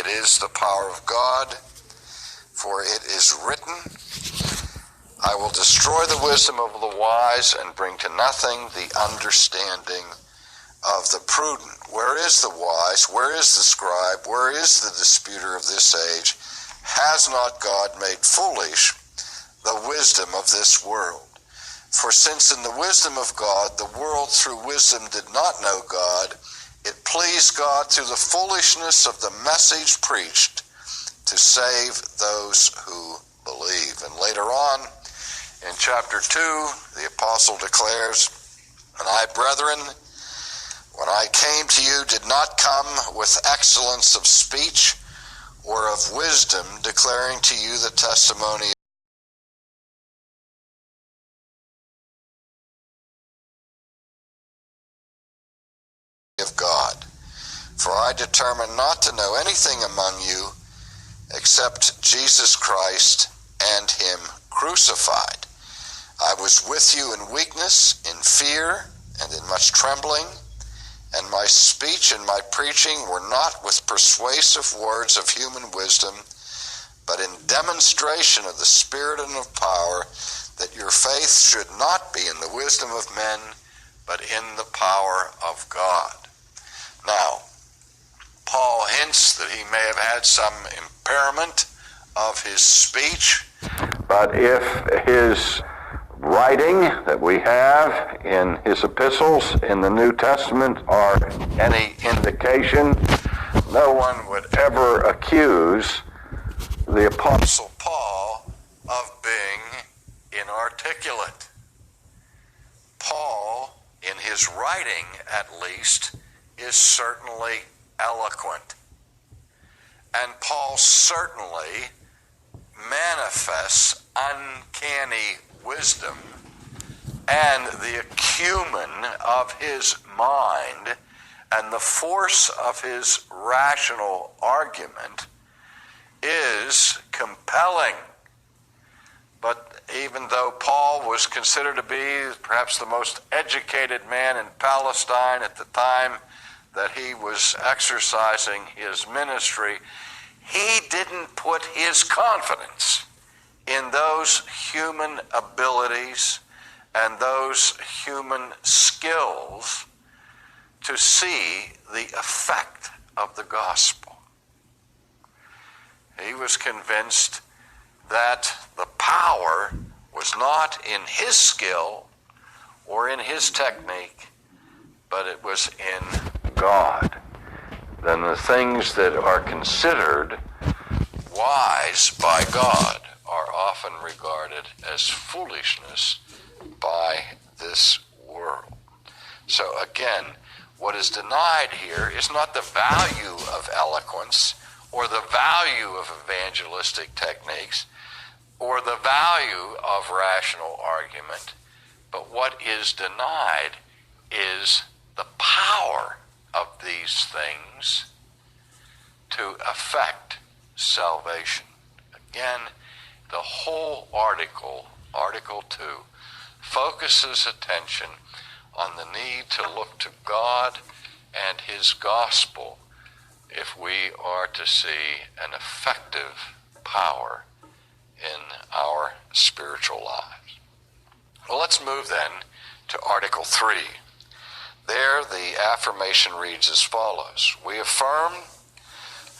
is the power of God. For it is written, I will destroy the wisdom of the wise and bring to nothing the understanding of the prudent. Where is the wise? Where is the scribe? Where is the disputer of this age? Has not God made foolish the wisdom of this world? For since in the wisdom of God the world through wisdom did not know God, it pleased God through the foolishness of the message preached to save those who believe. And later on, in chapter 2, the apostle declares, And I, brethren, when I came to you, did not come with excellence of speech or of wisdom, declaring to you the testimony of God. For I determined not to know anything among you except Jesus Christ and him crucified. I was with you in weakness, in fear, and in much trembling, and my speech and my preaching were not with persuasive words of human wisdom, but in demonstration of the Spirit and of power, that your faith should not be in the wisdom of men, but in the power of God. Now, Paul hints that he may have had some impairment of his speech, but if his writing that we have in his epistles in the New Testament are any indication, no one would ever accuse the Apostle Paul of being inarticulate. Paul, in his writing at least, is certainly eloquent. And Paul certainly manifests uncanny wisdom, and the acumen of his mind and the force of his rational argument is compelling. But even though Paul was considered to be perhaps the most educated man in Palestine at the time that he was exercising his ministry, he didn't put his confidence in those human abilities and those human skills to see the effect of the gospel. He was convinced that the power was not in his skill or in his technique, but it was in God. Then the things that are considered wise by God are often regarded as foolishness by this world. So again, what is denied here is not the value of eloquence or the value of evangelistic techniques or the value of rational argument, but what is denied is the power of these things to affect salvation. Again, the whole article, Article 2, focuses attention on the need to look to God and his gospel if we are to see an effective power in our spiritual lives. Well, let's move then to Article 3. There, the affirmation reads as follows. We affirm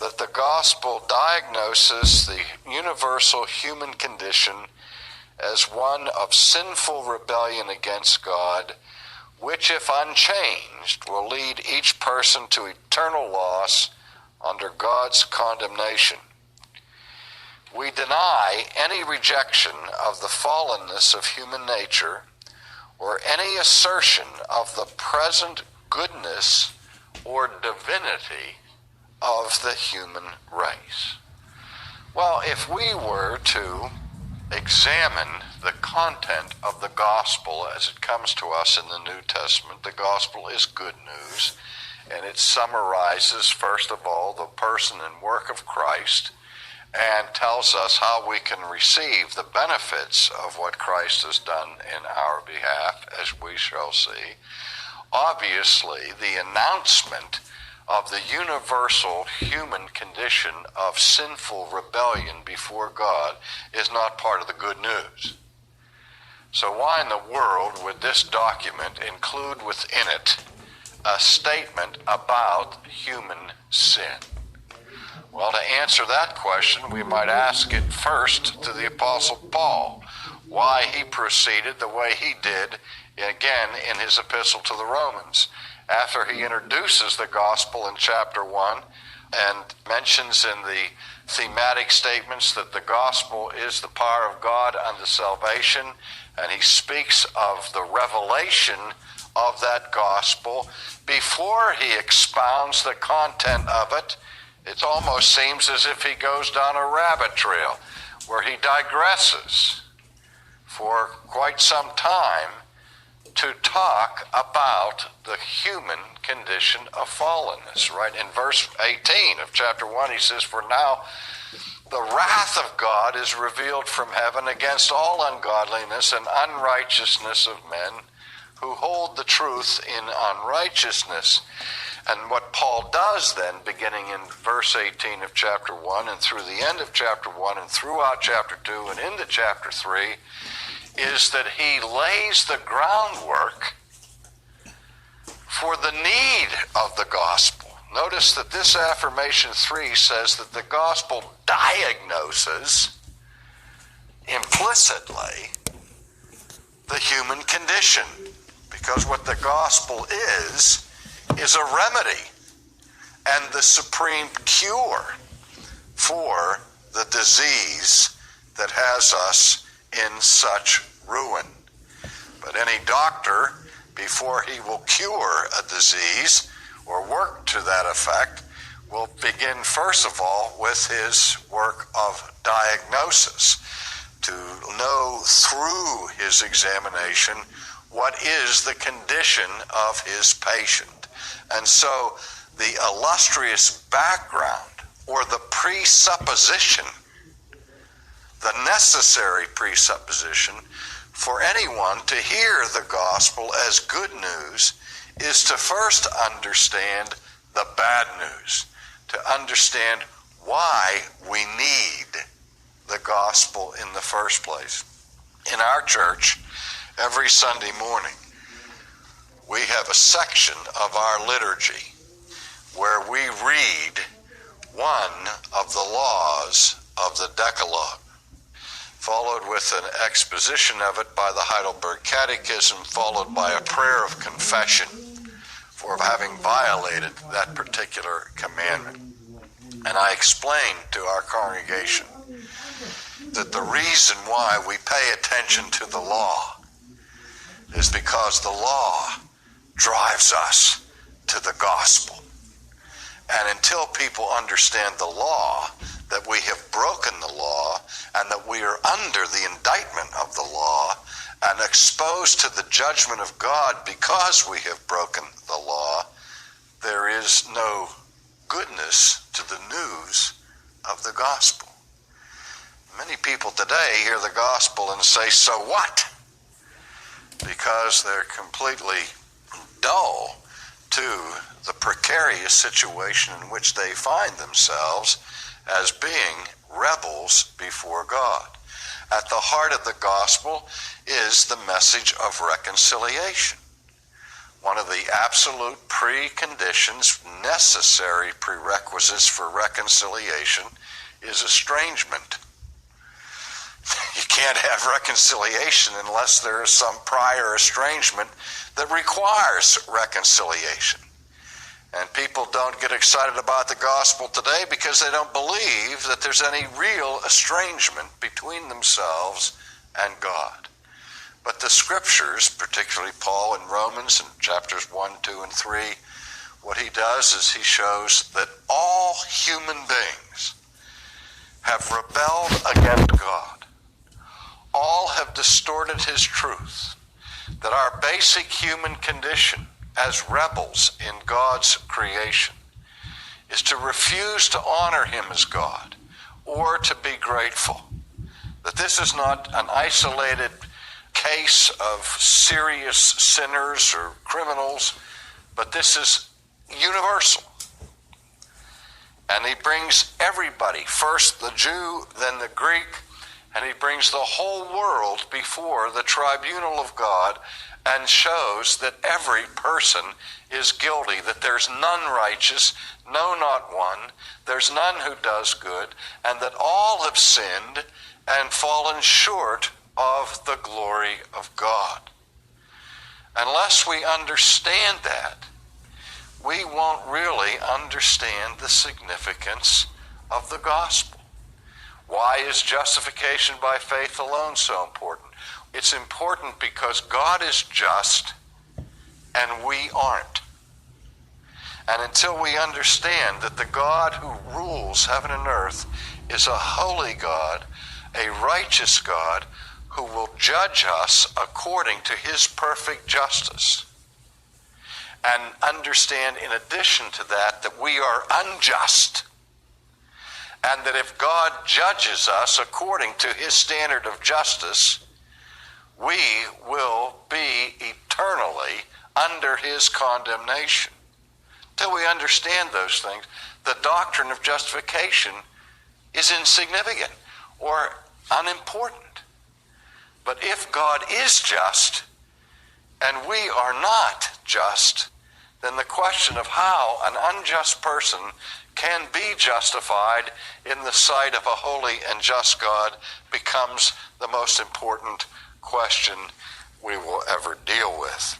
that the gospel diagnoses the universal human condition as one of sinful rebellion against God, which, if unchanged, will lead each person to eternal loss under God's condemnation. We deny any rejection of the fallenness of human nature or any assertion of the present goodness or divinity of the human race. Well, if we were to examine the content of the gospel as it comes to us in the New Testament, the gospel is good news, and it summarizes, first of all, the person and work of Christ, and tells us how we can receive the benefits of what Christ has done in our behalf, as we shall see. Obviously, the announcement of the universal human condition of sinful rebellion before God is not part of the good news. So why in the world would this document include within it a statement about human sin? Well, to answer that question, we might ask it first to the Apostle Paul, why he proceeded the way he did, again, in his epistle to the Romans. After he introduces the gospel in chapter 1 and mentions in the thematic statements that the gospel is the power of God unto salvation, and he speaks of the revelation of that gospel, before he expounds the content of it, it almost seems as if he goes down a rabbit trail where he digresses for quite some time to talk about the human condition of fallenness. Right in verse 18 of chapter 1, he says, "For now the wrath of God is revealed from heaven against all ungodliness and unrighteousness of men who hold the truth in unrighteousness." And what Paul does then, beginning in verse 18 of chapter 1 and through the end of chapter 1 and throughout chapter 2 and into chapter 3, is that he lays the groundwork for the need of the gospel. Notice that this affirmation 3 says that the gospel diagnoses implicitly the human condition, because what the gospel is a remedy and the supreme cure for the disease that has us in such ruin. But any doctor, before he will cure a disease or work to that effect, will begin first of all with his work of diagnosis, to know through his examination what is the condition of his patient. And so the illustrious background, or the presupposition, the necessary presupposition for anyone to hear the gospel as good news, is to first understand the bad news, to understand why we need the gospel in the first place. In our church, every Sunday morning, we have a section of our liturgy where we read one of the laws of the Decalogue, followed with an exposition of it by the Heidelberg Catechism, followed by a prayer of confession for having violated that particular commandment. And I explained to our congregation that the reason why we pay attention to the law is because the law drives us to the gospel. And until people understand the law, that we have broken the law and that we are under the indictment of the law and exposed to the judgment of God because we have broken the law, there is no goodness to the news of the gospel. Many people today hear the gospel and say, "So what?" because they're completely dull to the precarious situation in which they find themselves as being rebels before God. At the heart of the gospel is the message of reconciliation. One of the absolute preconditions, necessary prerequisites for reconciliation, is estrangement. You can't have reconciliation unless there is some prior estrangement that requires reconciliation. And people don't get excited about the gospel today because they don't believe that there's any real estrangement between themselves and God. But the scriptures, particularly Paul in Romans in chapters 1, 2, and 3, what he does is he shows that all human beings have rebelled against God. All have distorted his truth. That our basic human condition as rebels in God's creation is to refuse to honor him as God or to be grateful. That this is not an isolated case of serious sinners or criminals, but this is universal. And he brings everybody, first the Jew, then the Greek, and he brings the whole world before the tribunal of God and shows that every person is guilty, that there's none righteous, no, not one, there's none who does good, and that all have sinned and fallen short of the glory of God. Unless we understand that, we won't really understand the significance of the gospel. Why is justification by faith alone so important? It's important because God is just and we aren't. And until we understand that the God who rules heaven and earth is a holy God, a righteous God, who will judge us according to his perfect justice, and understand in addition to that that we are unjust, and that if God judges us according to his standard of justice, we will be eternally under his condemnation. Till we understand those things, the doctrine of justification is insignificant or unimportant. But if God is just and we are not just, then the question of how an unjust person can be justified in the sight of a holy and just God becomes the most important question we will ever deal with.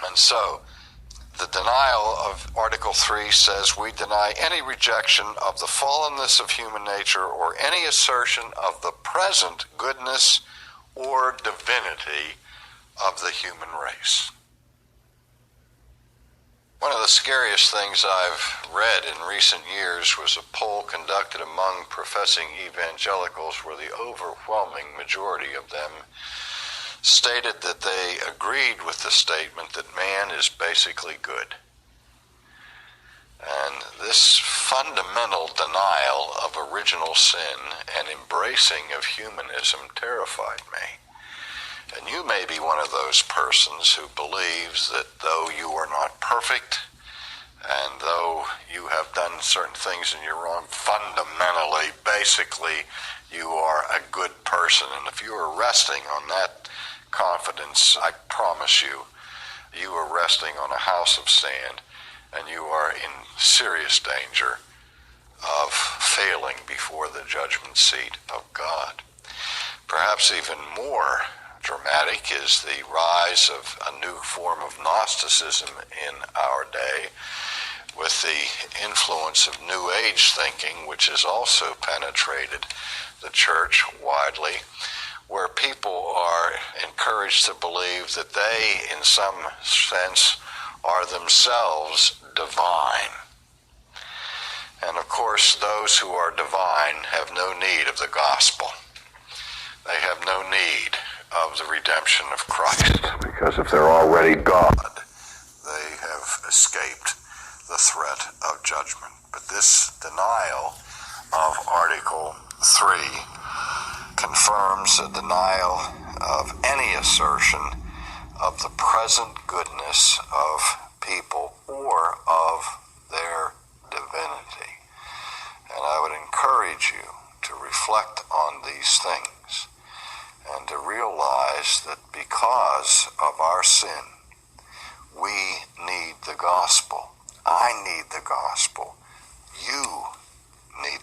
And so, the denial of Article 3 says we deny any rejection of the fallenness of human nature or any assertion of the present goodness or divinity of the human race. One of the scariest things I've read in recent years was a poll conducted among professing evangelicals where the overwhelming majority of them stated that they agreed with the statement that man is basically good. And this fundamental denial of original sin and embracing of humanism terrified me. And you may be one of those persons who believes that though you are not perfect, and though you have done certain things and you're wrong, fundamentally, basically, you are a good person. And if you are resting on that confidence, I promise you, you are resting on a house of sand, and you are in serious danger of failing before the judgment seat of God. Perhaps even more dramatic is the rise of a new form of Gnosticism in our day, with the influence of New Age thinking, which has also penetrated the church widely, where people are encouraged to believe that they, in some sense, are themselves divine. And of course, those who are divine have no need of the gospel. They have no need of the redemption of Christ, because if they're already God, they have escaped the threat of judgment. But this denial of Article 3 confirms a denial of any assertion of the present goodness of people or of their divinity. And I would encourage you to reflect on these things and to realize that because of our sin, we need the gospel. I need the gospel. You need